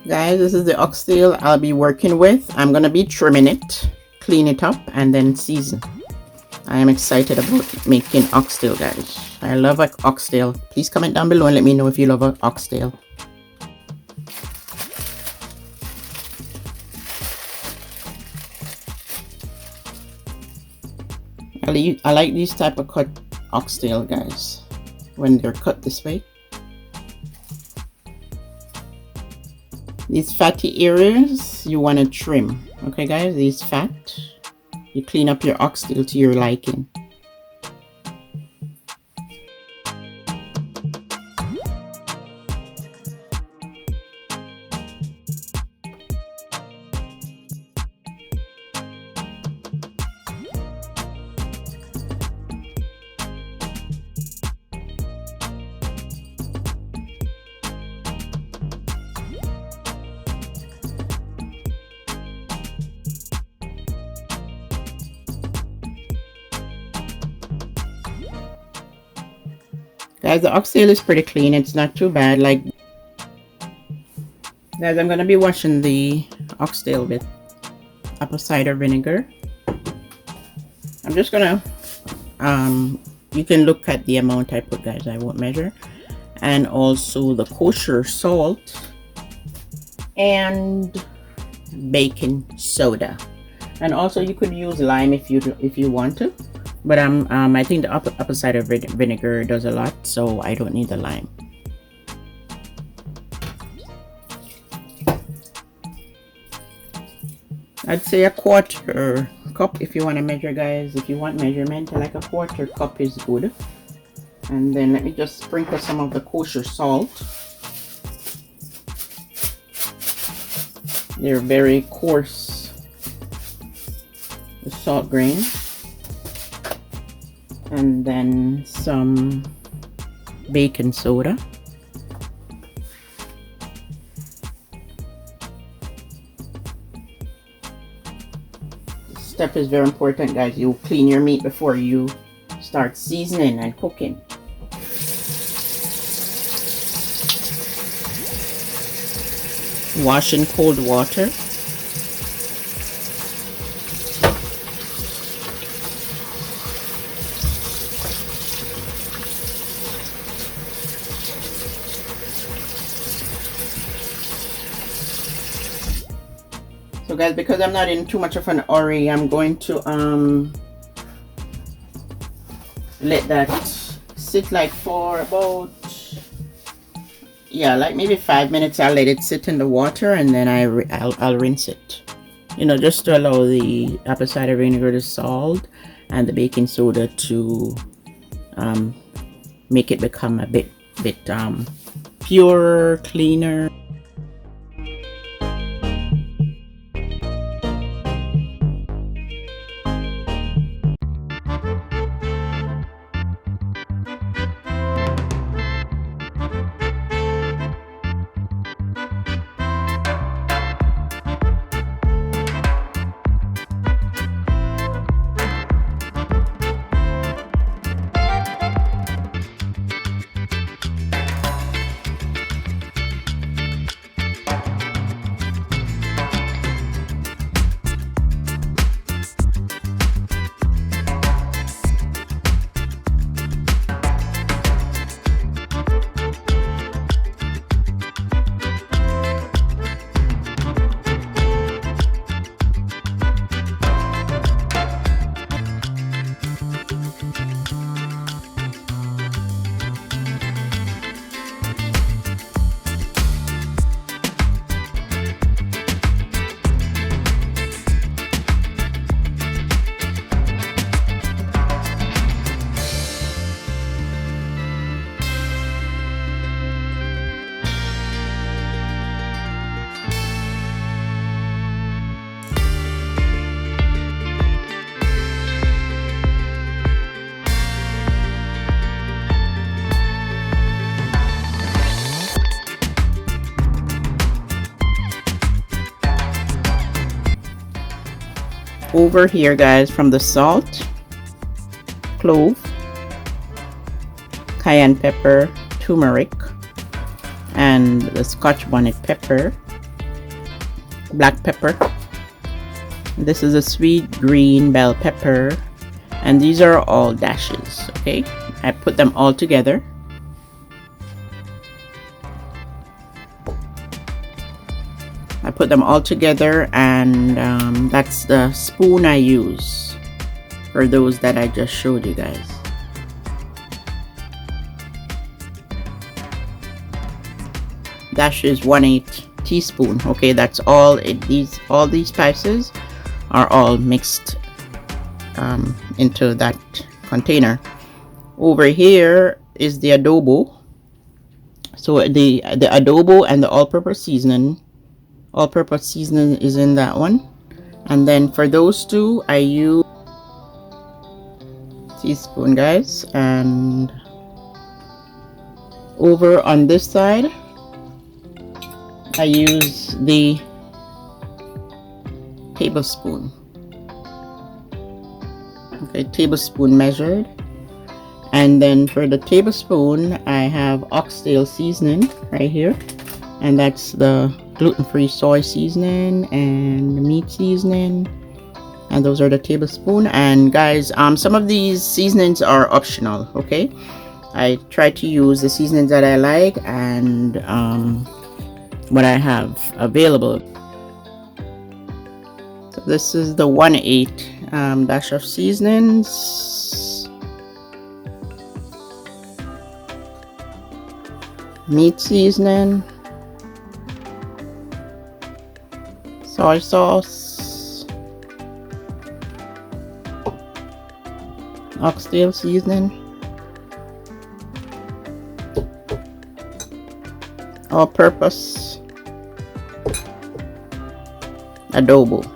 Guys, this is the oxtail I'll be working with. I'm gonna be trimming it, clean it up, and then season. I am excited about making oxtail, guys. I love oxtail. Please comment down below and let me know if you love oxtail. I like these type of cut oxtail, guys, when they're cut this way. These fatty areas you want to trim. Okay, guys, these fat, you clean up your oxtail to your liking. Guys, the oxtail is pretty clean. It's not too bad. Like, guys, I'm gonna be washing the oxtail with apple cider vinegar. I'm just gonna you can look at the amount I put, guys. I won't measure. And also the kosher salt and baking soda. And also you could use lime if you want to. But I think the apple cider vinegar does a lot, so I don't need the lime. I'd say a quarter cup if you want to measure, guys. If you want measurement, like a quarter cup is good. And then let me just sprinkle some of the kosher salt. They're very coarse, the salt grains. And then some baking soda. This step is very important, guys. You clean your meat before you start seasoning and cooking. Wash in cold water. So guys, because I'm not in too much of an hurry, I'm going to let that sit like for about, yeah, like maybe 5 minutes. I'll let it sit in the water and then I'll rinse it, you know, just to allow the apple cider vinegar, the salt and the baking soda to make it become a bit purer, cleaner. Over here, guys, from the salt, clove, cayenne pepper, turmeric, and the Scotch bonnet pepper, black pepper. This is a sweet green bell pepper, and these are all dashes. Okay, I put them all together. And that's the spoon I use for those that I just showed you guys. Dash is 1/8 teaspoon. Okay, that's all. All these spices are all mixed into that container. Over here is the adobo. So the adobo and the all-purpose seasoning is in that one. And then for those two, I use teaspoon, guys. And over on this side, I use the tablespoon. Okay, tablespoon measured. And then for the tablespoon, I have oxtail seasoning right here, and that's the gluten-free soy seasoning and meat seasoning, and those are the tablespoon. And guys, some of these seasonings are optional. Okay, I try to use the seasonings that I like and what I have available. So this is the 1/8 dash of seasonings, meat seasoning, soy sauce, oxtail seasoning, all-purpose, adobo.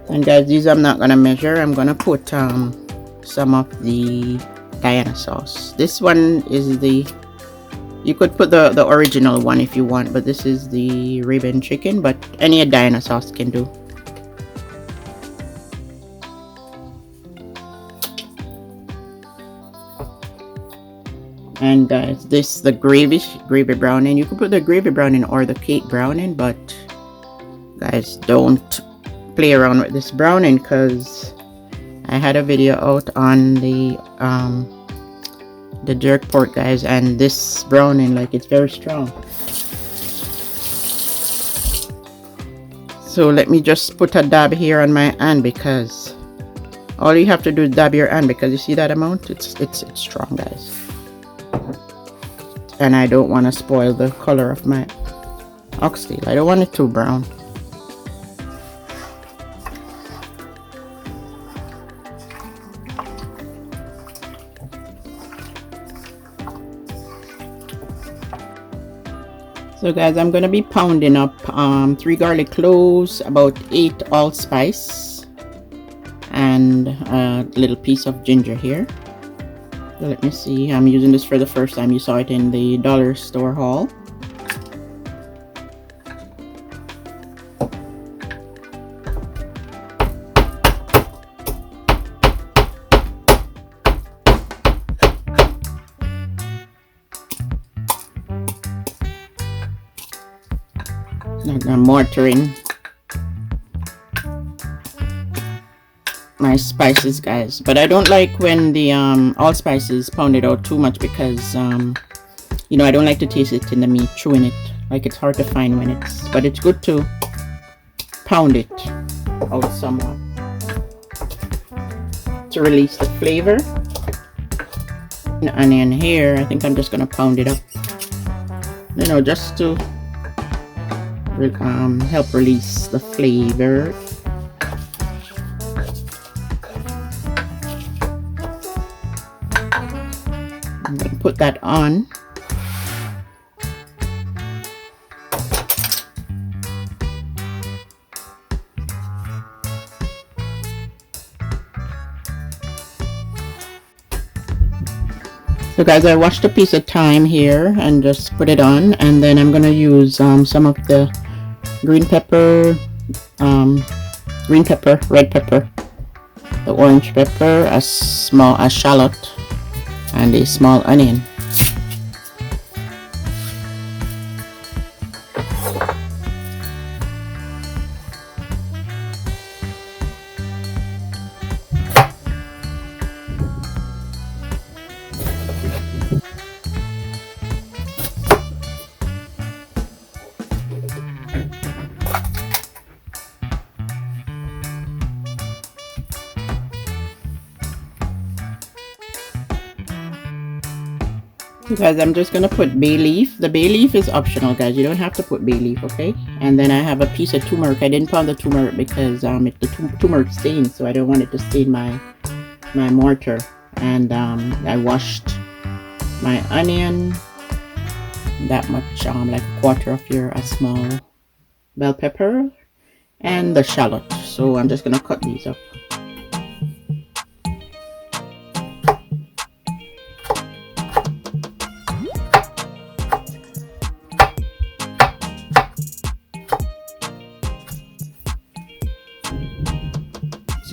And guys, these I'm not gonna measure. I'm gonna put some of the Diana sauce. This one is you could put the original one if you want, but this is the ribbon chicken, but any Diana sauce can do. And guys, this is the gravy browning. You can put the gravy browning or the cake browning, but guys, don't play around with this browning, because I had a video out on the jerk pork, guys, and this browning, like, it's very strong. So let me just put a dab here on my hand, because all you have to do is dab your hand, because you see that amount, it's strong, guys. And I don't want to spoil the color of my oxtail. I don't want it too brown. So guys, I'm going to be pounding up 3 garlic cloves, about 8 allspice, and a little piece of ginger here. So let me see, I'm using this for the first time. You saw it in the dollar store haul. I'm mortaring my spices, guys, but I don't like when the allspice is pounded out too much, because you know, I don't like to taste it in the meat, chewing it. Like, it's hard to find when but it's good to pound it out somewhat to release the flavor. And in here, I think I'm just gonna pound it up, you know, just to help release the flavor. I'm going to put that on. So guys, I washed a piece of thyme here and just put it on, and then I'm going to use some of the green pepper, red pepper, the orange pepper, a shallot, and a small onion. Guys, I'm just gonna put bay leaf. The bay leaf is optional, guys. You don't have to put bay leaf, okay? And then I have a piece of turmeric. I didn't pound the turmeric because the turmeric stains, so I don't want it to stain my mortar. And I washed my onion, that much, like a quarter of a small bell pepper, and the shallot. So I'm just gonna cut these up.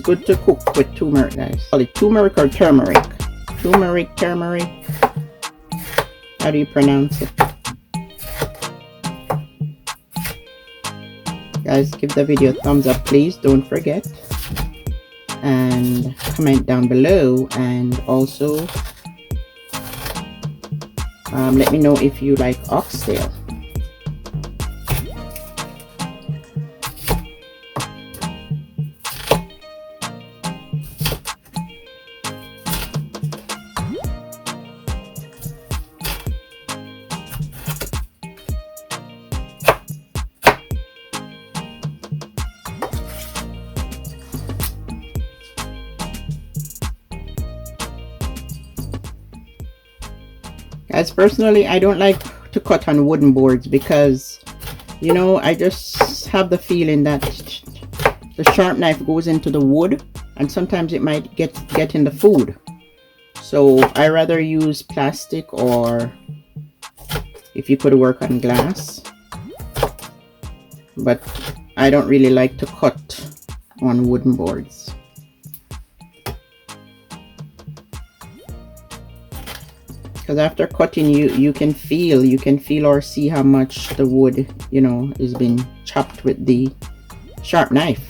Good to cook with turmeric, guys. Call it turmeric or turmeric. Turmeric. How do you pronounce it? Guys, give the video a thumbs up, please. Don't forget. And comment down below. And also, let me know if you like oxtail. As personally, I don't like to cut on wooden boards because, you know, I just have the feeling that the sharp knife goes into the wood and sometimes it might get in the food. So I rather use plastic, or if you could work on glass, but I don't really like to cut on wooden boards. Because after cutting, you can feel or see how much the wood, you know, is being chopped with the sharp knife.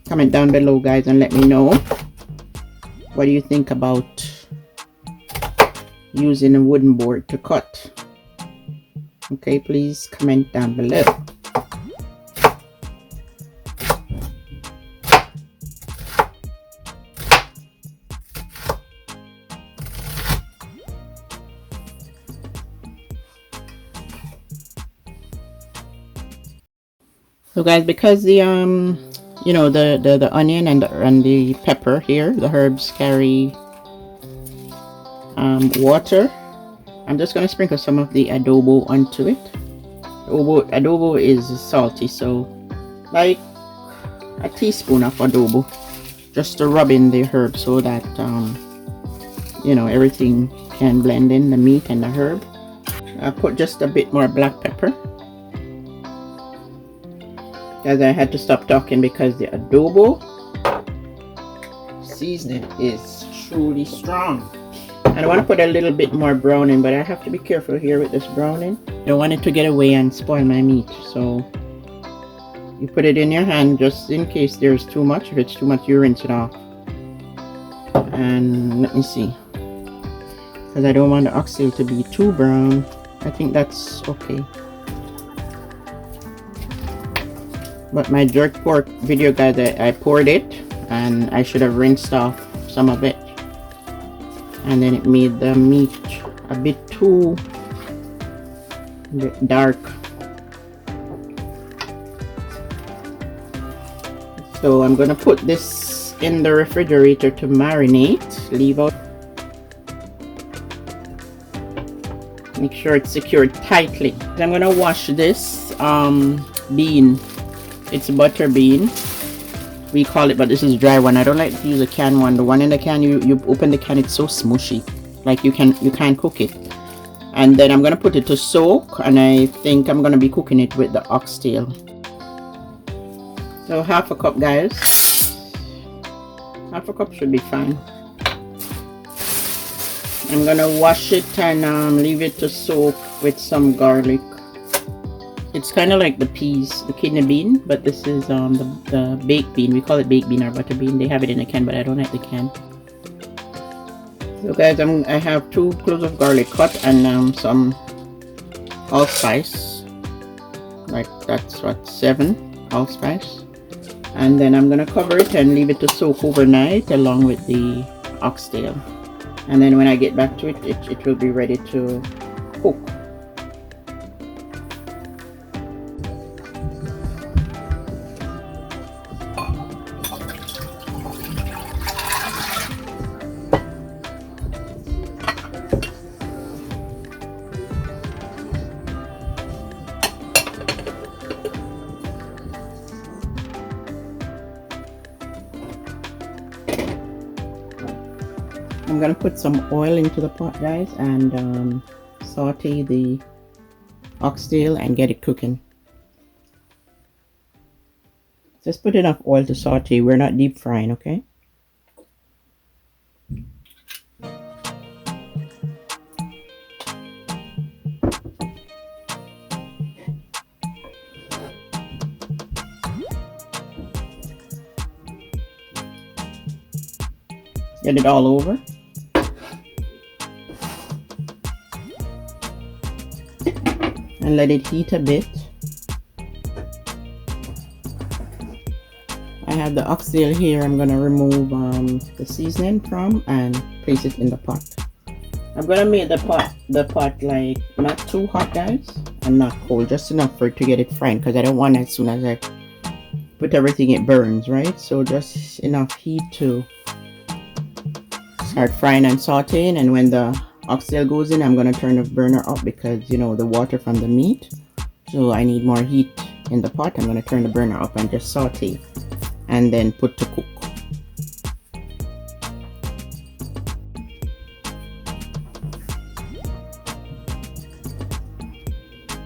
Comment down below, guys, and let me know what do you think about using a wooden board to cut. Okay, please comment down below. So guys, because the you know, the onion and the pepper here, the herbs carry water, I'm just gonna sprinkle some of the adobo onto it. Adobo is salty, so like a teaspoon of adobo, just to rub in the herb so that you know, everything can blend in, the meat and the herb. I put just a bit more black pepper. Guys, I had to stop talking because the adobo seasoning is truly strong. And I want to put a little bit more browning, but I have to be careful here with this browning. I don't want it to get away and spoil my meat. So you put it in your hand just in case there's too much. If it's too much, you rinse it off. And let me see, because I don't want the oxtail to be too brown. I think that's okay. But my jerk pork video, guys, I poured it and I should have rinsed off some of it, and then it made the meat a bit too dark. So I'm gonna put this in the refrigerator to marinate. Leave out. Make sure it's secured tightly. I'm gonna wash this bean. It's a butter bean, we call it, but this is dry one. I don't like to use a can one. The one in the can, you open the can, it's so smushy, like you can't cook it. And then I'm gonna put it to soak, and I think I'm gonna be cooking it with the oxtail. So half a cup, guys. Half a cup should be fine. I'm gonna wash it and leave it to soak with some garlic. It's kind of like the peas, the kidney bean, but this is the baked bean. We call it baked bean or butter bean. They have it in a can, but I don't like the can. So guys, I have 2 cloves of garlic cut and some allspice, like that's what, 7 allspice, and then I'm gonna cover it and leave it to soak overnight along with the oxtail, and then when I get back to it, it will be ready to cook. I'm gonna put some oil into the pot, guys, and saute the oxtail and get it cooking. Just put enough oil to saute. We're not deep frying, okay? Get it all over. And let it heat a bit. I have the oxtail here. I'm gonna remove the seasoning from and place it in the pot. I'm gonna make the pot like not too hot, guys, and not cold, just enough for it to get it fried, because I don't want as soon as I put everything it burns, right? So just enough heat to start frying and sauteing, and when the oxtail goes in, I'm gonna turn the burner up because, you know, the water from the meat, so I need more heat in the pot. I'm gonna turn the burner up and just saute and then put to cook.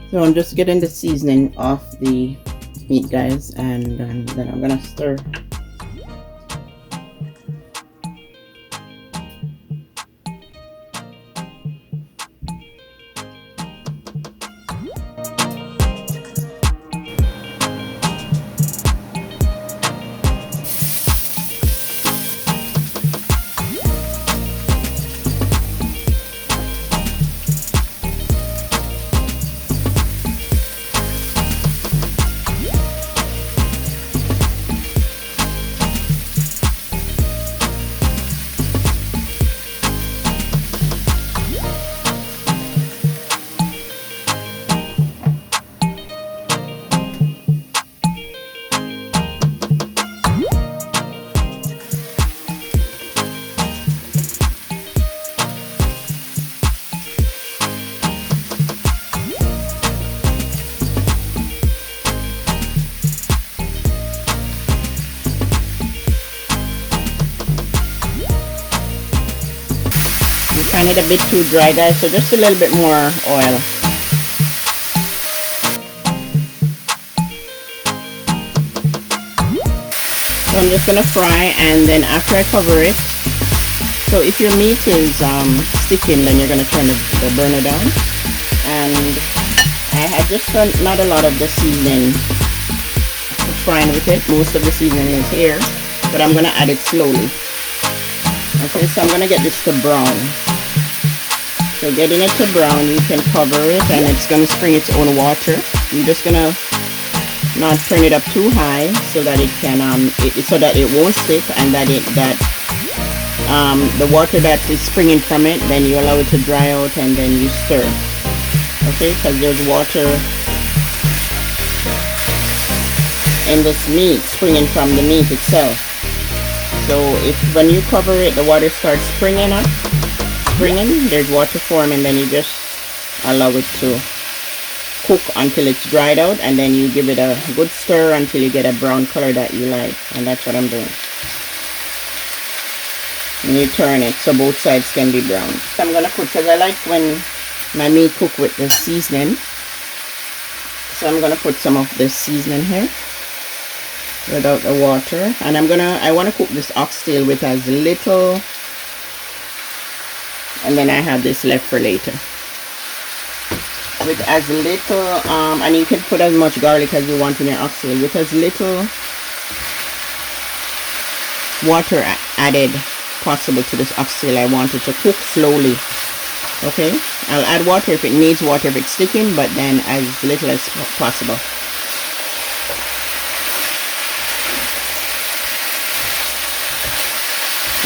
So I'm just getting the seasoning off the meat, guys, and then I'm gonna stir. Find it a bit too dry, guys, so just a little bit more oil. So I'm just gonna fry, and then after I cover it, so if your meat is sticking, then you're gonna turn the burner down. And I had just done not a lot of the seasoning frying with it. Most of the seasoning is here, but I'm gonna add it slowly. Okay, so I'm gonna get this to brown. So getting it to brown, you can cover it and it's going to spring its own water. You're just going to not turn it up too high so that it can so that it won't stick, and that the water that is springing from it, then you allow it to dry out and then you stir. Okay, because there's water in this meat springing from the meat itself. So if when you cover it, the water starts springing, there's water forming, then you just allow it to cook until it's dried out, and then you give it a good stir until you get a brown color that you like, and that's what I'm doing. And you turn it so both sides can be brown. So I'm gonna put, because I like when my meat cook with the seasoning, so I'm gonna put some of this seasoning here without the water, and I want to cook this oxtail with as little, and then I have this left for later, with as little and you can put as much garlic as you want in your oxtail, with as little water added possible to this oxtail. I want it to cook slowly, okay, I'll add water if it needs water, if it's sticking, but then as little as possible.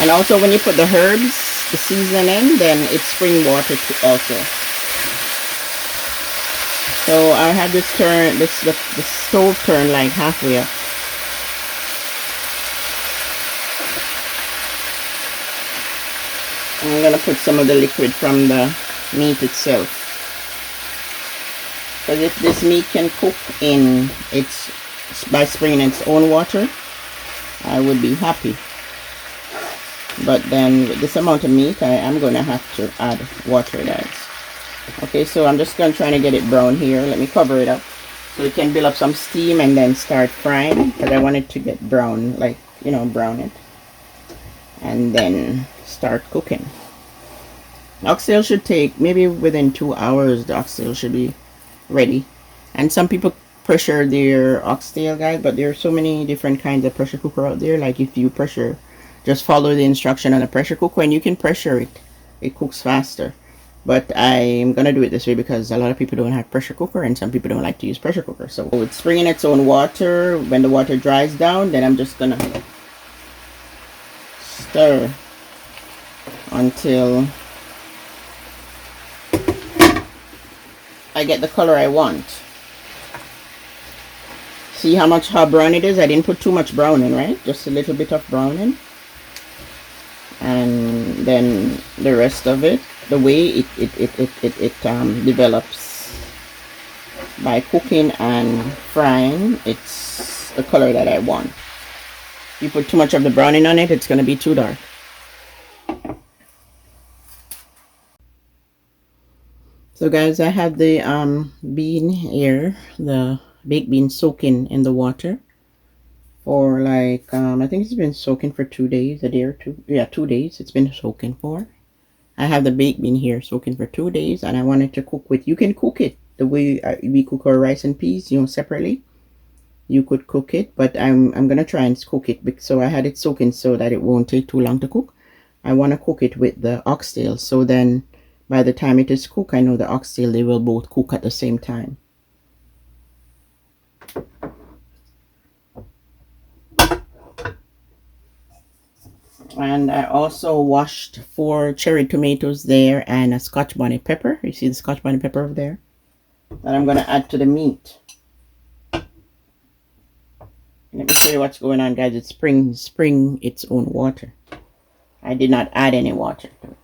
And also when you put the herbs, the seasoning, then it's spring water also. So I have this turn, the stove turn like halfway up. I'm gonna put some of the liquid from the meat itself. Because if this meat can cook in its by spraying its own water, I would be happy. But then with this amount of meat, I am gonna have to add water, guys. Okay, so I'm just gonna try to get it brown here. Let me cover it up so it can build up some steam and then start frying, because I want it to get brown, like, you know, brown it, and then start cooking. Oxtail should take maybe within 2 hours. The oxtail should be ready. And some people pressure their oxtail, guys, but there are so many different kinds of pressure cooker out there. Like if you pressure, just follow the instruction on a pressure cooker and you can pressure it, it cooks faster. But I'm gonna do it this way because a lot of people don't have pressure cooker and some people don't like to use pressure cooker. So it's bringing its own water. When the water dries down, then I'm just gonna stir until I get the color I want. See how brown it is? I didn't put too much brown in, right? Just a little bit of brown in. And then the rest of it, the way it develops by cooking and frying, it's the color that I want. If you put too much of the browning on it, it's going to be too dark. So guys, I have the bean here, the baked bean soaking in the water for like I think it's been soaking for 2 days, a day or two. Yeah, 2 days it's been soaking for. I have the baked bean here soaking for 2 days, and I wanted to cook with, you can cook it the way we cook our rice and peas, you know, separately. You could cook it, but I'm gonna try and cook it, so I had it soaking so that it won't take too long to cook. I want to cook it with the oxtail, so then by the time it is cooked, I know the oxtail, they will both cook at the same time. And I also washed 4 cherry tomatoes there and a Scotch bonnet pepper. You see the Scotch bonnet pepper over there? That I'm going to add to the meat. Let me show you what's going on, guys. It's spring its own water. I did not add any water to it.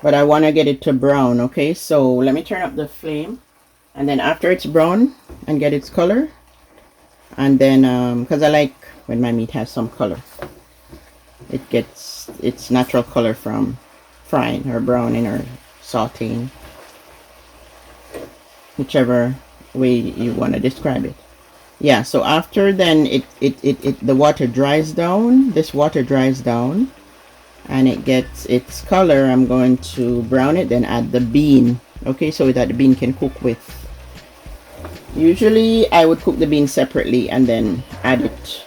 But I want to get it to brown, okay? So let me turn up the flame, and then after it's brown and get its color, and then because I like when my meat has some color, it gets its natural color from frying or browning or sauteing, whichever way you want to describe it. Yeah, so after then the water dries down, this water dries down and it gets its color, I'm going to brown it, then add the bean, okay, so that the bean can cook with. Usually I would cook the bean separately and then add it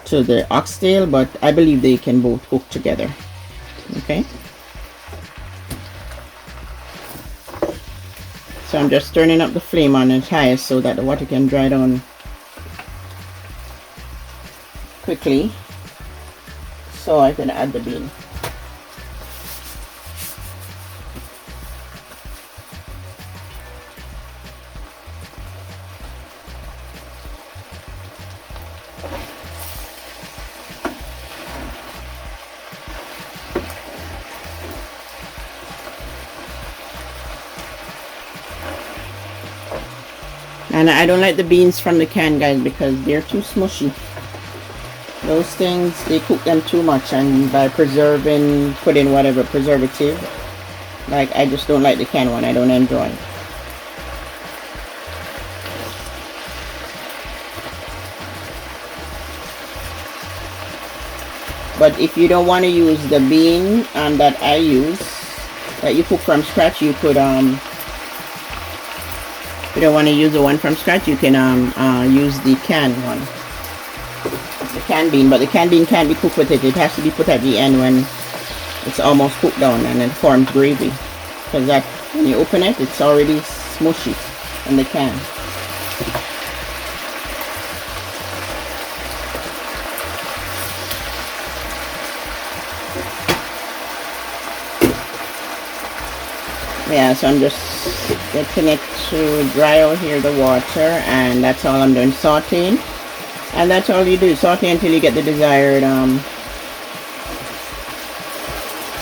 to the oxtail, but I believe they can both cook together. Okay, so I'm just turning up the flame on its highest so that the water can dry down quickly, so I can add the bean. And I don't like the beans from the can, guys, because they're too smushy. Those things, they cook them too much, and by preserving, put in whatever preservative, like I just don't like the canned one. I don't enjoy it. But if you don't want to use the bean that I use, that you cook from scratch, you could if you don't want to use the one from scratch, you can use the canned one, the canned bean. But the canned bean can't be cooked with it. It has to be put at the end when it's almost cooked down and it forms gravy, because that when you open it, it's already smushy in the can. Yeah, so I'm just getting it to dry out here, the water, and that's all I'm doing, sauteing. And that's all you do, saute until you get the desired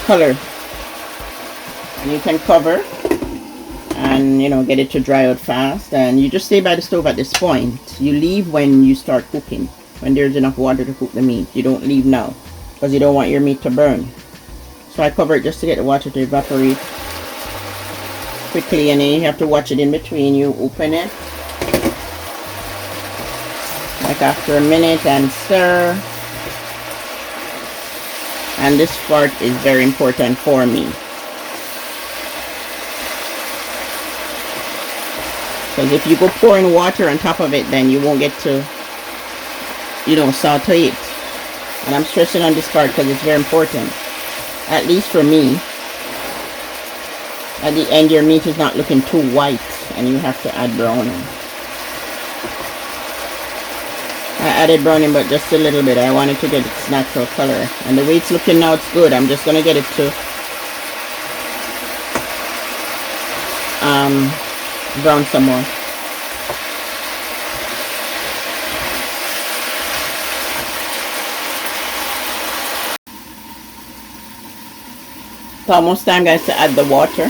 color. And you can cover and, you know, get it to dry out fast. And you just stay by the stove at this point. You leave when you start cooking, when there's enough water to cook the meat. You don't leave now, because you don't want your meat to burn. So I cover it just to get the water to evaporate quickly, and then you have to watch it in between. You open it like after a minute and stir. And this part is very important for me, because if you go pouring water on top of it, then you won't get to, you know, saute it. And I'm stressing on this part because it's very important, at least for me. At the end, your meat is not looking too white and you have to add browning. I added browning, but just a little bit. I wanted to get its natural color. And the way it's looking now, it's good. I'm just going to get it to brown some more. It's almost time, guys, to add the water.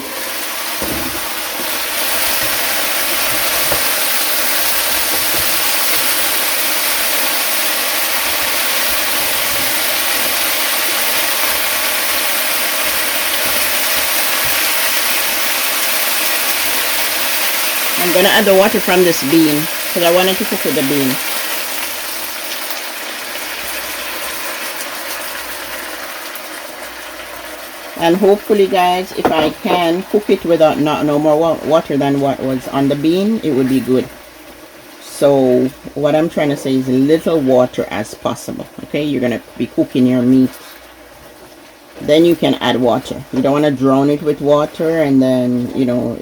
I'm gonna add the water from this bean because I wanted to cook with the bean. And hopefully, guys, if I can cook it without no more water than what was on the bean, it would be good. So what I'm trying to say is little water as possible. Okay, you're gonna be cooking your meat, then you can add water. You don't want to drown it with water and then, you know,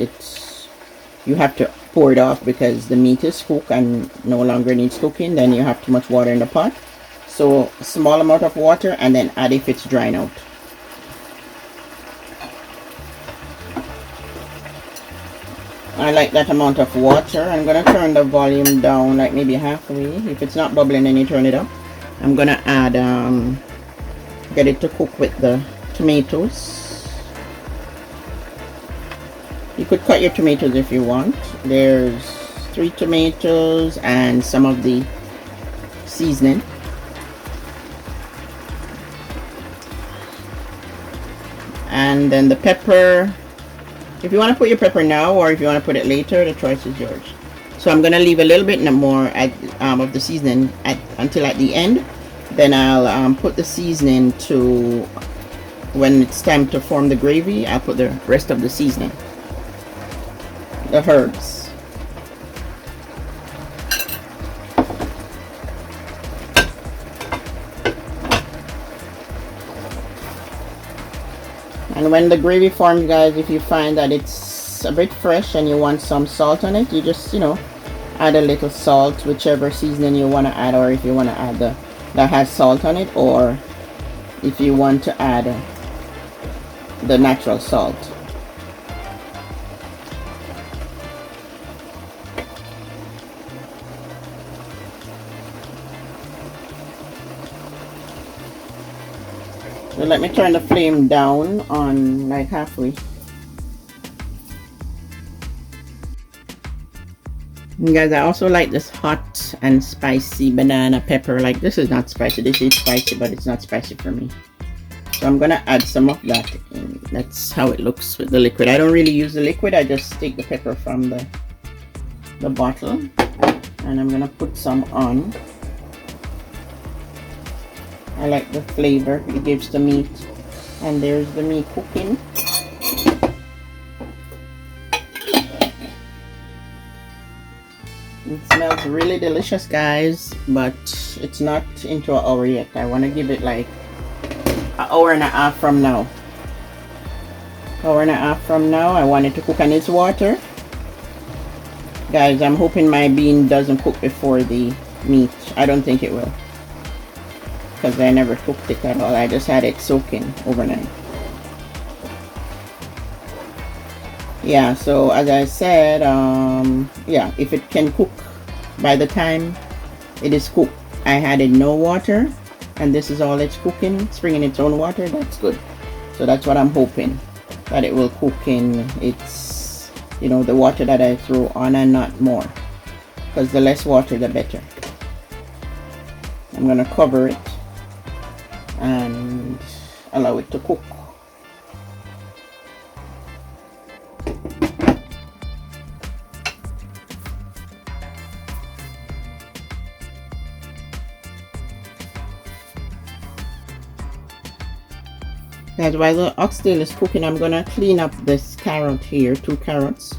you have to pour it off because the meat is cooked and no longer needs cooking. Then you have too much water in the pot. So a small amount of water, and then add if it's drying out. I like that amount of water. I'm gonna turn the volume down like maybe halfway. If it's not bubbling, then you turn it up. I'm gonna add get it to cook with the tomatoes. You could cut your tomatoes if you want. There's 3 tomatoes and some of the seasoning. And then the pepper. If you want to put your pepper now or if you want to put it later, the choice is yours. So I'm going to leave a little bit more of the seasoning until at the end. Then I'll put the seasoning to, when it's time to form the gravy, I'll put the rest of the seasoning. The herbs. And when the gravy forms, guys, if you find that it's a bit fresh and you want some salt on it, you just, you know, add a little salt, whichever seasoning you want to add, or if you want to add that has salt on it, or if you want to add the natural salt. So let me turn the flame down on like halfway. And guys, I also like this hot and spicy banana pepper. Like, this is not spicy. This is spicy, but it's not spicy for me. So I'm gonna add some of that in. That's how it looks with the liquid. I don't really use the liquid. I just take the pepper from the bottle, and I'm gonna put some on. I like the flavor it gives the meat. And there's the meat cooking. It smells really delicious, guys, but it's not into an hour yet. I want to give it like an hour and a half from now. Hour and a half from now, I want it to cook on its water. Guys, I'm hoping my bean doesn't cook before the meat. I don't think it will, because I never cooked it at all. I just had it soaking overnight. Yeah, so as I said, yeah, if it can cook by the time it is cooked, I had it no water, and this is all it's cooking, it's bringing its own water. That's good. So that's what I'm hoping, that it will cook in its, you know, the water that I throw on, and not more, because the less water the better. I'm gonna cover it and allow it to cook. Guys, while the oxtail is cooking, I'm gonna clean up this carrot here, 2 carrots,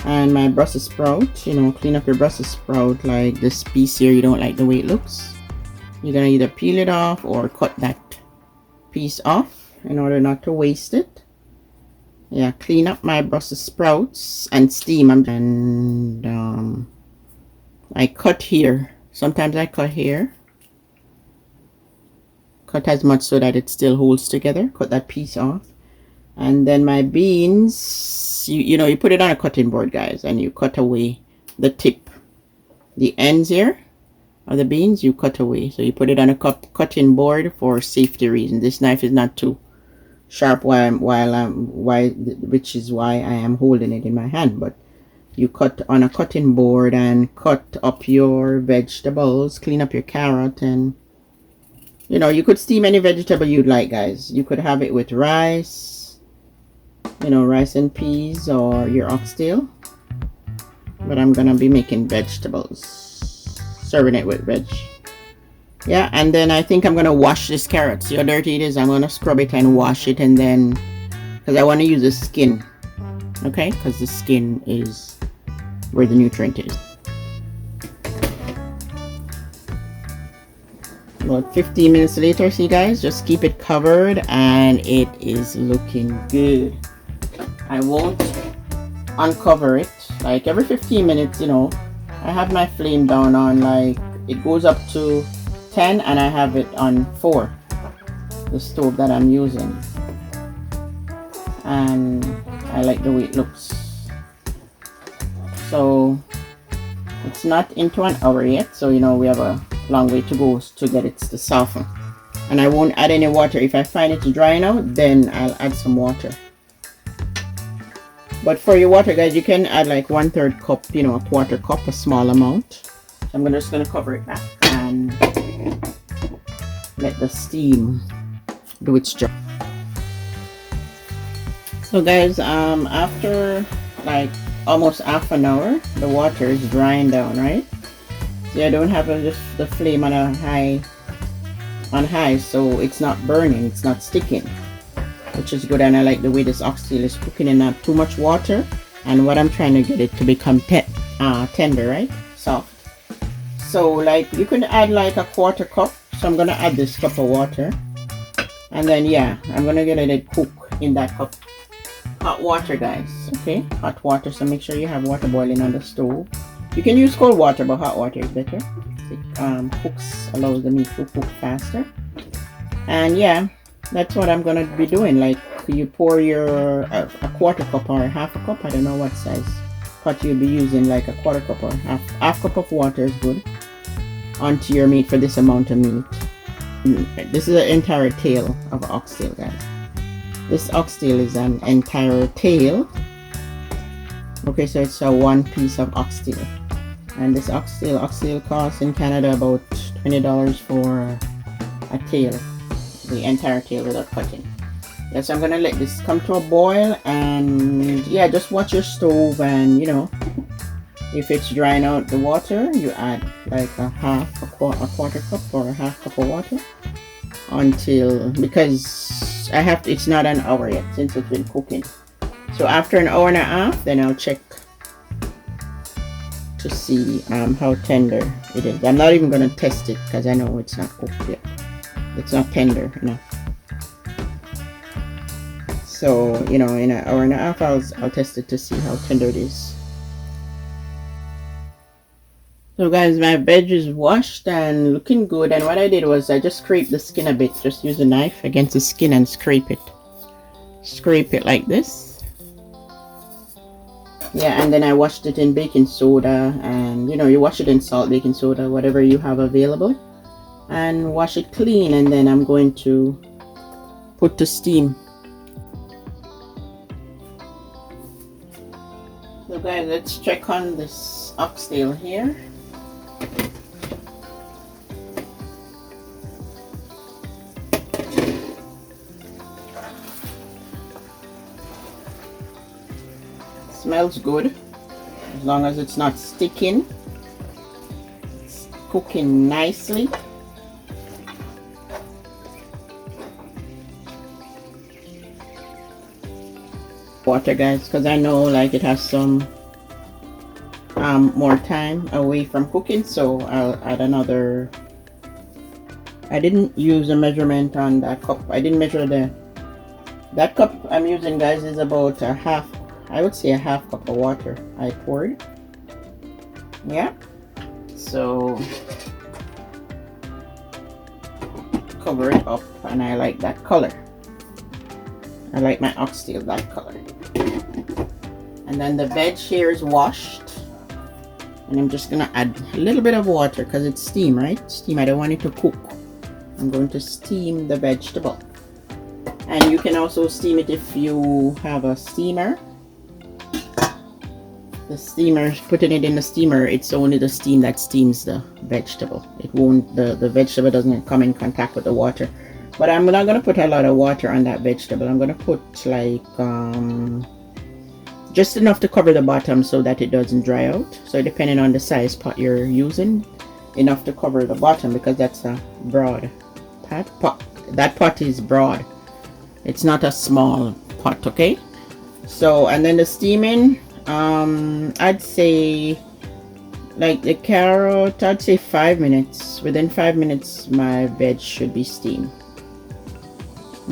and my Brussels sprout. You know, clean up your Brussels sprout. Like this piece here, you don't like the way it looks, you're gonna either peel it off or cut that piece off in order not to waste it. Yeah, clean up my Brussels sprouts and steam them. And I cut here. Sometimes I cut here. Cut as much so that it still holds together. Cut that piece off. And then my beans, you know, you put it on a cutting board, guys, and you cut away the tip, the ends here of the beans, you cut away. So you put it on a cutting board for safety reasons. This knife is not too sharp which is why I am holding it in my hand. But you cut on a cutting board and cut up your vegetables, clean up your carrot, and you know, you could steam any vegetable you'd like, guys. You could have it with rice, you know, rice and peas, or your oxtail. But I'm gonna be making vegetables, serving it with veg. Yeah, and then I think I'm gonna wash this carrot. See how dirty it is? I'm gonna scrub it and wash it, and then, because I want to use the skin, okay? Because the skin is where the nutrient is. About 15 minutes later, see guys, just keep it covered and it is looking good. I won't uncover it. Like every 15 minutes, you know, I have my flame down on, like, it goes up to 10 and I have it on 4, the stove that I'm using, and I like the way it looks. So it's not into an hour yet, so you know we have a long way to go to get it to soften. And I won't add any water. If I find it drying out, then I'll add some water. But for your water, guys, you can add like 1/3 cup, you know, a 1/4 cup, a small amount. So I'm just gonna cover it back and let the steam do its job. So guys, after like almost half an hour, the water is drying down, right? Yeah, I don't have the flame on a high, so it's not burning, it's not sticking, which is good. And I like the way this oxtail is cooking and not too much water. And what I'm trying to get it to become tender, right? Soft. So like you can add like a 1/4 cup. So I'm gonna add this cup of water, and then yeah, I'm gonna get it cook in that cup. Hot water, guys. Okay, hot water. So make sure you have water boiling on the stove. You can use cold water, but hot water is better. It cooks, allows the meat to cook faster. And yeah, that's what I'm gonna be doing. Like you pour your a 1/4 cup or half a cup. I don't know what size pot you'll be using. Like a 1/4 cup or half cup of water is good onto your meat for this amount of meat. This is an entire tail of oxtail, guys. This oxtail is an entire tail. Okay, so it's a 1 piece of oxtail. And this oxtail costs in Canada about $20 for a tail, the entire tail without cutting. Yes, I'm gonna let this come to a boil, and yeah, just watch your stove, and you know, if it's drying out the water, you add like a 1/4 cup or a half cup of water until, because it's not an hour yet since it's been cooking. So after an hour and a half, then I'll check to see how tender it is. I'm not even going to test it because I know it's not cooked yet. It's not tender enough. So So, you know, in an hour and a half, I'll test it to see how tender it is. So guys, my veg is washed and looking good, and what I did was I just scraped the skin a bit. Just use a knife against the skin and scrape it like this. Yeah, and then I washed it in baking soda, and you know, you wash it in salt, baking soda, whatever you have available, and wash it clean. And then I'm going to put to steam. So guys, let's check on this oxtail here. Smells good, as long as it's not sticking. It's cooking nicely. Water, guys, because I know like it has some more time away from cooking, so I'll add another. I didn't use a measurement on that cup. I didn't measure that cup I'm using, guys, is about a half, I would say a half cup of water I poured. Yeah, so cover it up, and I like that color. I like my oxtail that color. And then the veg here is washed, and I'm just gonna add a little bit of water because it's steam, right? Steam, I don't want it to cook. I'm going to steam the vegetable. And you can also steam it if you have a steamer. The steamer, putting it in the steamer, it's only the steam that steams the vegetable. It won't, the vegetable doesn't come in contact with the water. But I'm not going to put a lot of water on that vegetable. I'm going to put like just enough to cover the bottom so that it doesn't dry out. So depending on the size pot you're using, enough to cover the bottom, because that's a broad pot. That pot is broad. It's not a small pot, okay? So, and then the steaming, I'd say like the carrot, I'd say 5 minutes. Within 5 minutes my veg should be steamed.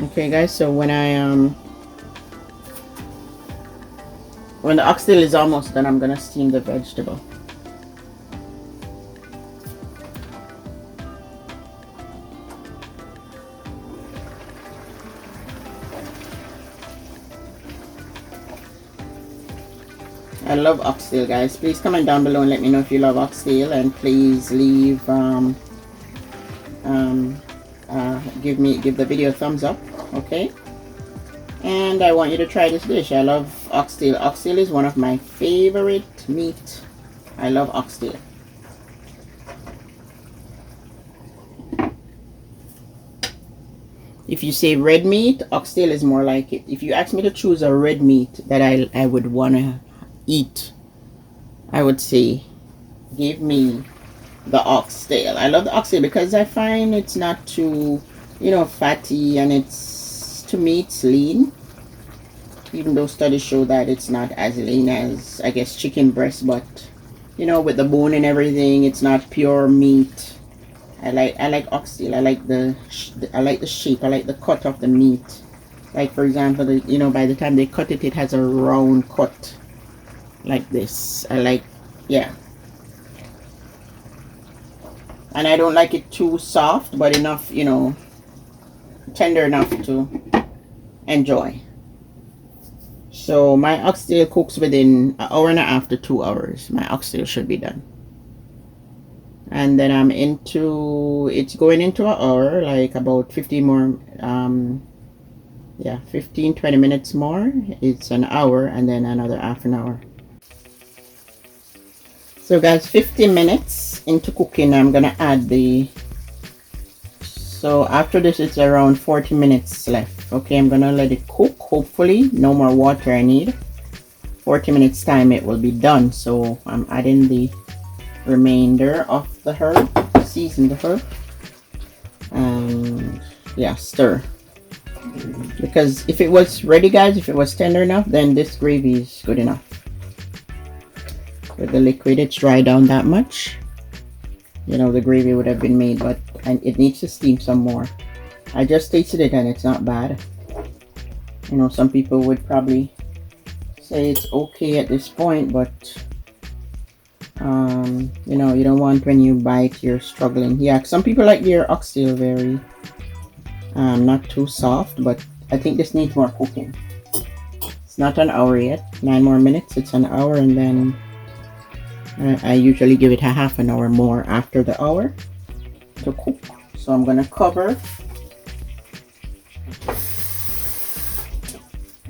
Okay guys, so when the oxtail is almost done, I'm gonna steam the vegetable. I love oxtail, guys. Please comment down below and let me know if you love oxtail, and please leave give the video a thumbs up, okay? And I want you to try this dish. I love oxtail. Oxtail is one of my favorite meat. I love oxtail. If you say red meat, oxtail is more like it. If you ask me to choose a red meat that I would want to eat, I would say give me the oxtail. I love the oxtail because I find it's not too, you know, fatty, and it's, to me, it's lean, even though studies show that it's not as lean as, I guess, chicken breast. But you know, with the bone and everything, it's not pure meat. I like oxtail. I like the shape. I like the cut of the meat. Like for example, you know, by the time they cut it, it has a round cut like this. I like, yeah. And I don't like it too soft, but enough, you know, tender enough to enjoy. So my oxtail cooks within an hour and a half to 2 hours. My oxtail should be done. And then I'm into, it's going into an hour, like about 15 more, yeah, 15-20 minutes more. It's an hour, and then another half an hour. So guys, 15 minutes into cooking, I'm gonna add the, so after this it's around 40 minutes left. Okay, I'm gonna let it cook. Hopefully no more water I need. 40 minutes time it will be done. So I'm adding the remainder of the herb, season the herb, and yeah, stir. Because if it was ready, guys, if it was tender enough, then this gravy is good enough. With the liquid, it's dry down that much, you know, the gravy would have been made, but it needs to steam some more. I just tasted it and it's not bad. You know, some people would probably say it's okay at this point, but you know, you don't want when you bite you're struggling. Yeah, some people like their oxtail very not too soft, but I think this needs more cooking. It's not an hour yet, 9 more minutes. It's an hour, and then I usually give it a half an hour more after the hour to cook. So I'm gonna cover.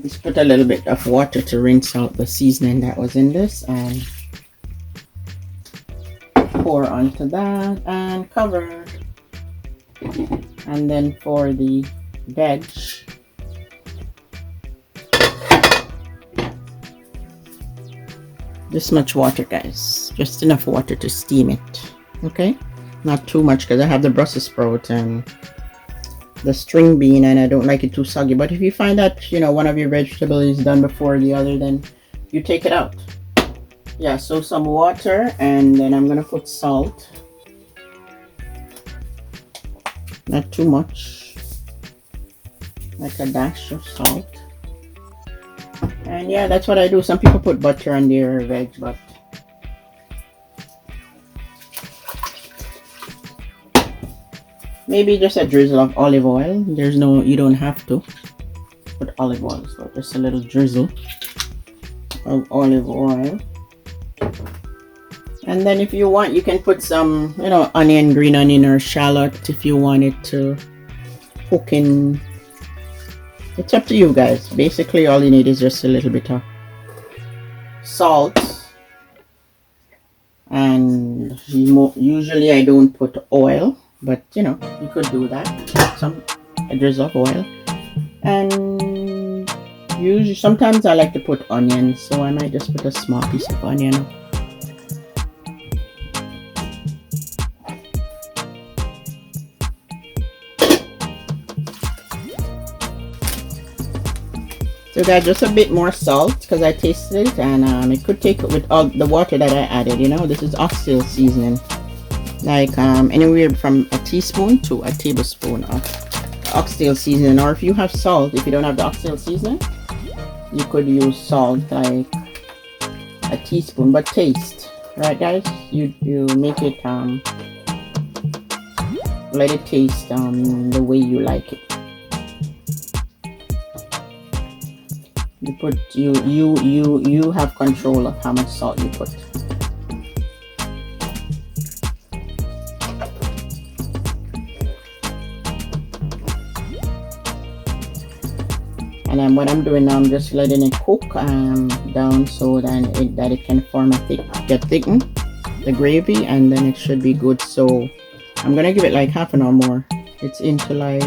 Just put a little bit of water to rinse out the seasoning that was in this, and pour onto that and cover. And then for the veg, this much water, guys, just enough water to steam it. Okay, not too much because I have the Brussels sprout and the string bean, and I don't like it too soggy. But if you find that, you know, one of your vegetables is done before the other, then you take it out. Yeah, so some water, and then I'm gonna put salt. Not too much, like a dash of salt. And yeah, that's what I do. Some people put butter on their veg, but maybe just a drizzle of olive oil. There's no, you don't have to put olive oil, so just a little drizzle of olive oil. And then if you want, you can put some, you know, onion, green onion or shallot if you want it to cook in. It's up to you guys. Basically all you need is just a little bit of salt, and usually I don't put oil, but you know, you could do that. A drizzle of oil. And usually sometimes I like to put onions, so I might just put a small piece of onion. So guys, just a bit more salt because I tasted it, and it could take it with all the water that I added. You know, this is oxtail seasoning, like anywhere from a teaspoon to a tablespoon of oxtail seasoning. Or if you have salt, if you don't have the oxtail seasoning, you could use salt like a teaspoon, but taste, right guys? You make it let it taste the way you like it. You put you have control of how much salt you put. And then what I'm doing now, I'm just letting it cook down so that it can form get thickened, the gravy, and then it should be good. So I'm gonna give it like half an hour more. It's into like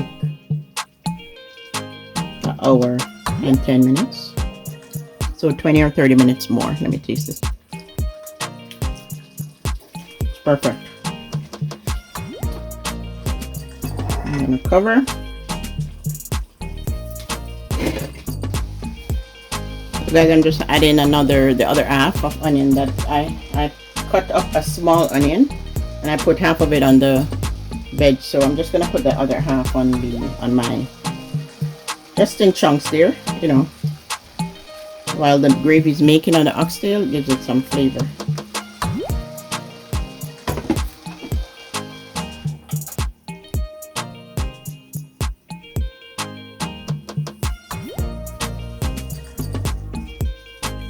an hour and 10 minutes. So 20 or 30 minutes more. Let me taste this. It's perfect. I'm gonna cover. So guys, I'm just adding the other half of onion that I cut up a small onion, and I put half of it on the veg. So I'm just gonna put the other half on mine, just in chunks there, you know, while the gravy is making on the oxtail. It gives it some flavor.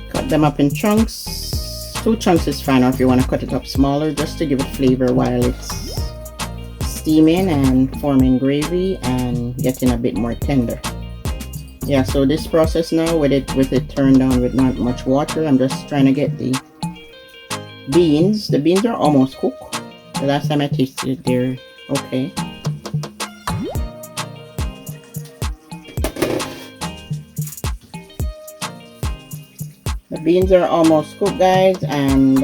Cut them up in chunks. 2 chunks is fine, or if you want to cut it up smaller, just to give it flavor while it's steaming and forming gravy and getting a bit more tender. Yeah, so this process now with it turned on with not much water, I'm just trying to get the beans. The beans are almost cooked. The last time I tasted it, they're okay. The beans are almost cooked, guys, and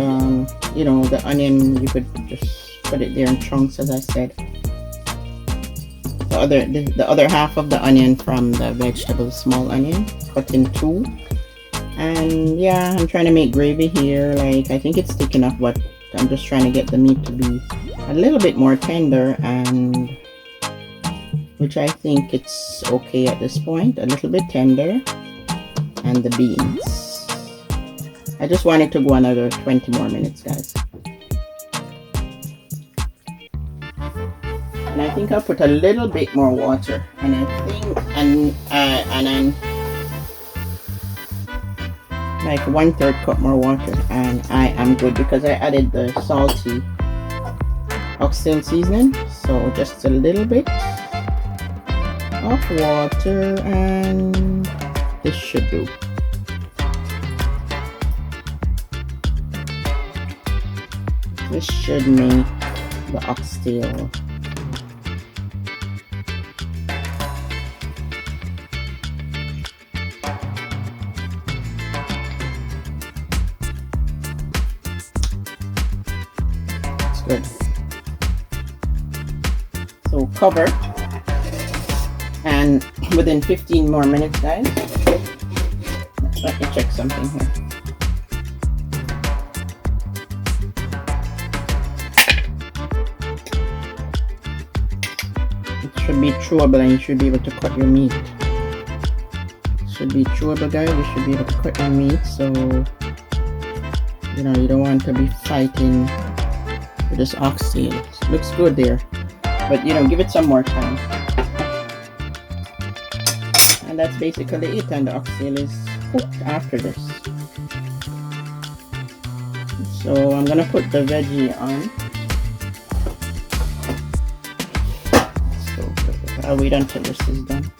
you know, the onion, you could just put it there in chunks, as I said. The other half of the onion from the vegetable, small onion, cut in 2. And yeah, I'm trying to make gravy here. Like, I think it's thick enough, but I'm just trying to get the meat to be a little bit more tender and which I think it's okay at this point, a little bit tender, and the beans. I just want it to go another 20 more minutes, guys. And I think I'll put a little bit more water, and I think and then like 1/3 cup more water, and I am good because I added the salty oxtail seasoning. So just a little bit of water, and this should do. This should make the oxtail good. So cover, and within 15 more minutes, guys, let me check something here. It should be chewable, and you should be able to cut your meat. It should be chewable, guys. You should be able to cut your meat, so you know you don't want to be fighting with this oxtail. It looks good there, but you know, give it some more time. And that's basically it, and the oxtail is cooked after this. So I'm gonna put the veggie on. So I'll wait until this is done.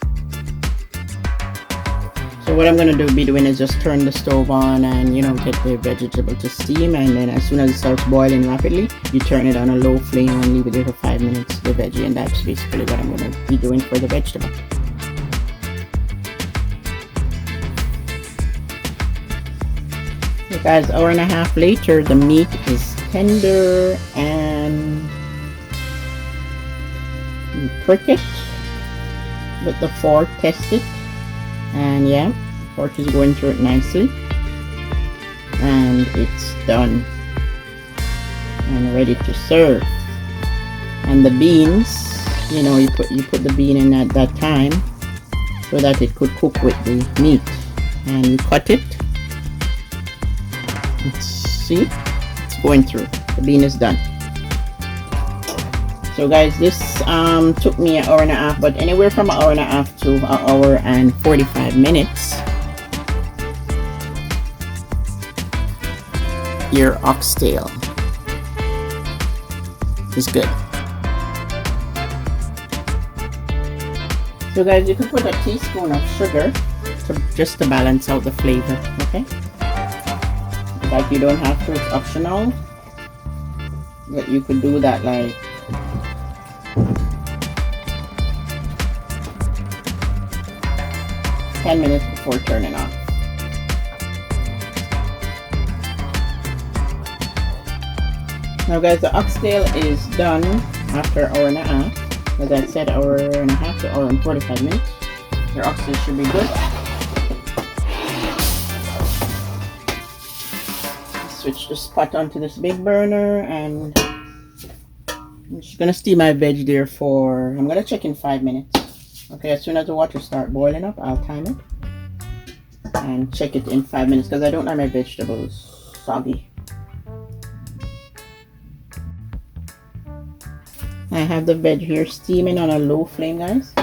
So what I'm gonna be doing is just turn the stove on and, you know, get the vegetable to steam, and then as soon as it starts boiling rapidly, you turn it on a low flame and leave it there for 5 minutes, the veggie, and that's basically what I'm gonna be doing for the vegetable. So guys, hour and a half later, the meat is tender, and you prick it with the fork, test it, and yeah, the fork is going through it nicely, and it's done and ready to serve. And the beans, you know, you put the bean in at that time so that it could cook with the meat, and you cut it. Let's see, it's going through. The bean is done. So guys, this took me an hour and a half, but anywhere from an hour and a half to an hour and 45 minutes. Your oxtail is good. So guys, you could put a teaspoon of sugar just to balance out the flavor, okay? Like, you don't have to, it's optional, but you could do that like 10 minutes before turning off. Now guys, the oxtail is done after an hour and a half. As I said, hour and a half to hour and 45 minutes. Your oxtail should be good. Switch the spot onto this big burner, and I'm just gonna steam my veg there for, I'm gonna check in 5 minutes. Okay, as soon as the water start boiling up, I'll time it and check it in 5 minutes because I don't like my vegetables soggy. I have the veg here steaming on a low flame, guys.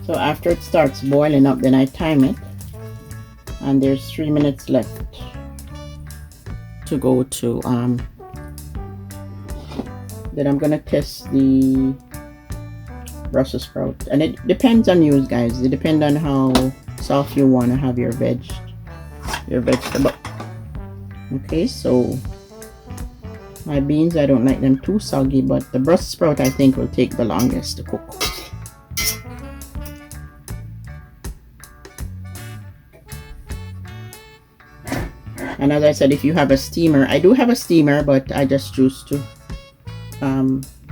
So after it starts boiling up, then I time it, and there's 3 minutes left to go to then I'm gonna test the Brussels sprout, and it depends on you guys. It depends on how soft you want to have your vegetable. Okay, so my beans, I don't like them too soggy, but the Brussels sprout I think will take the longest to cook. And as I said, if you have a steamer, I do have a steamer, but I just choose to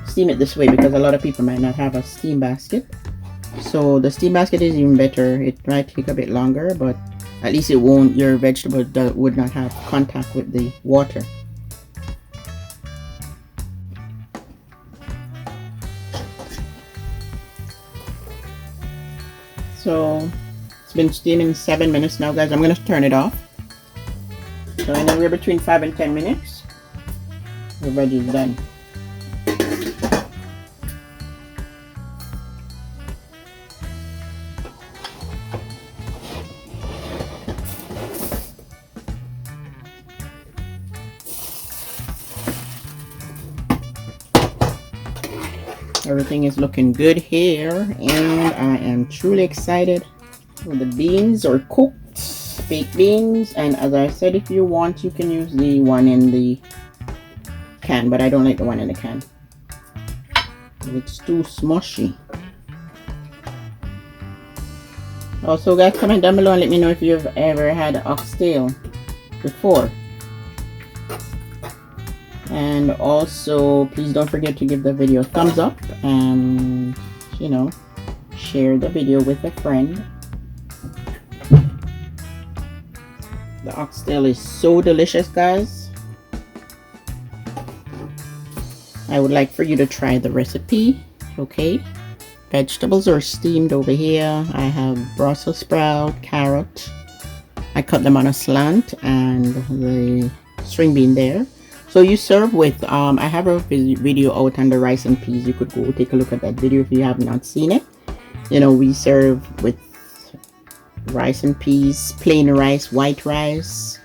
steam it this way because a lot of people might not have a steam basket. So the steam basket is even better. It might take a bit longer, but at least it won't, your vegetable would not have contact with the water. So it's been steaming 7 minutes now, guys. I'm gonna turn it off. So anywhere between 5 and 10 minutes, the veggie is done. Everything is looking good here, and I am truly excited. The beans are cooked, baked beans, and as I said, if you want, you can use the one in the can, but I don't like the one in the can. It's too smushy. Also, guys, comment down below and let me know if you've ever had oxtail before. And also, please don't forget to give the video a thumbs up and, you know, share the video with a friend. The oxtail is so delicious, guys. I would like for you to try the recipe, okay? Vegetables are steamed over here. I have Brussels sprout, carrot. I cut them on a slant, and the string bean there. So you serve with, I have a video out on the rice and peas. You could go take a look at that video if you have not seen it. You know, we serve with rice and peas, plain rice, white rice,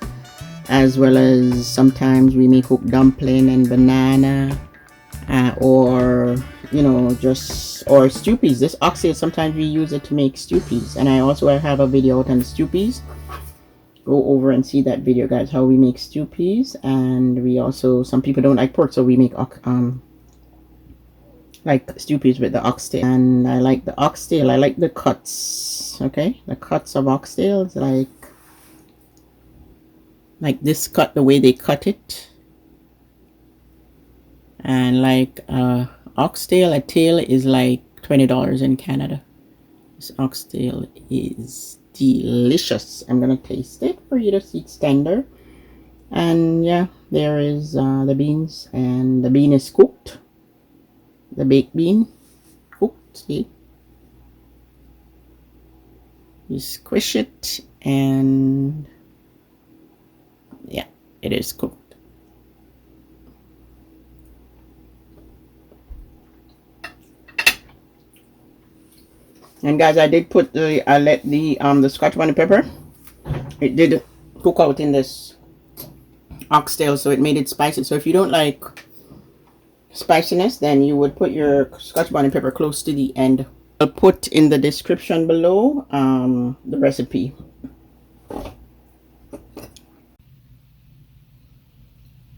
as well as sometimes we may cook dumpling and banana, or, you know, just, or stew peas. This oxtail, sometimes we use it to make stew peas. And I also have a video out on the stew peas. Go over and see that video, guys, how we make stew peas. And we also, some people don't like pork, so we make like stew peas with the oxtail. And I like the oxtail, I like the cuts, okay? The cuts of oxtails, like this cut, the way they cut it. And like oxtail, a tail is like $20 in Canada. This oxtail is delicious. I'm gonna taste it for you to see it's tender. And yeah, there is the beans, and the bean is cooked. The baked bean cooked. See, you squish it, and yeah, it is cooked. And guys, I did put the, I let the Scotch bonnet pepper, it did cook out in this oxtail, so it made it spicy. So if you don't like spiciness, then you would put your Scotch bonnet pepper close to the end. I'll put in the description below the recipe.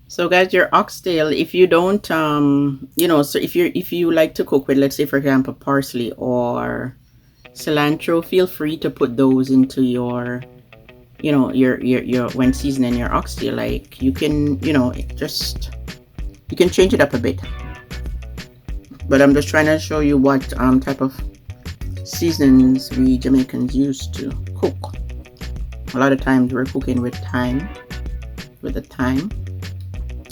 So guys, your oxtail, if you don't you know, so if you like to cook with, let's say for example, parsley or cilantro, feel free to put those into your, you know, your when seasoning your oxtail. Like you can, you know, just, you can change it up a bit, but I'm just trying to show you what type of seasonings we Jamaicans use to cook. A lot of times we're cooking with thyme, with the thyme,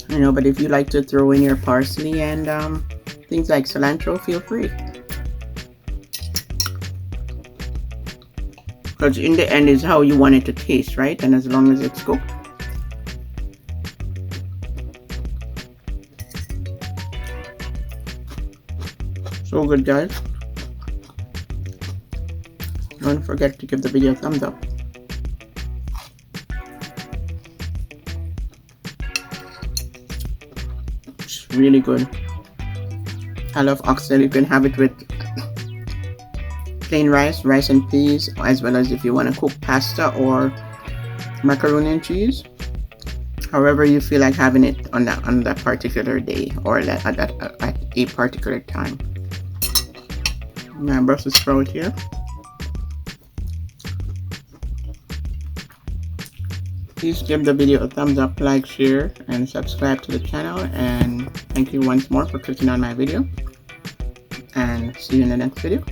you know, but if you like to throw in your parsley and things like cilantro, feel free. Because in the end is how you want it to taste, right? And as long as it's cooked. So good, guys. Don't forget to give the video a thumbs up. It's really good. I love oxtail. You can have it with plain rice, rice and peas, as well as if you want to cook pasta or macaroni and cheese. However you feel like having it on that particular day, or at a particular time. My Brussels sprout here. Please give the video a thumbs up, like, share, and subscribe to the channel. And thank you once more for clicking on my video. And see you in the next video.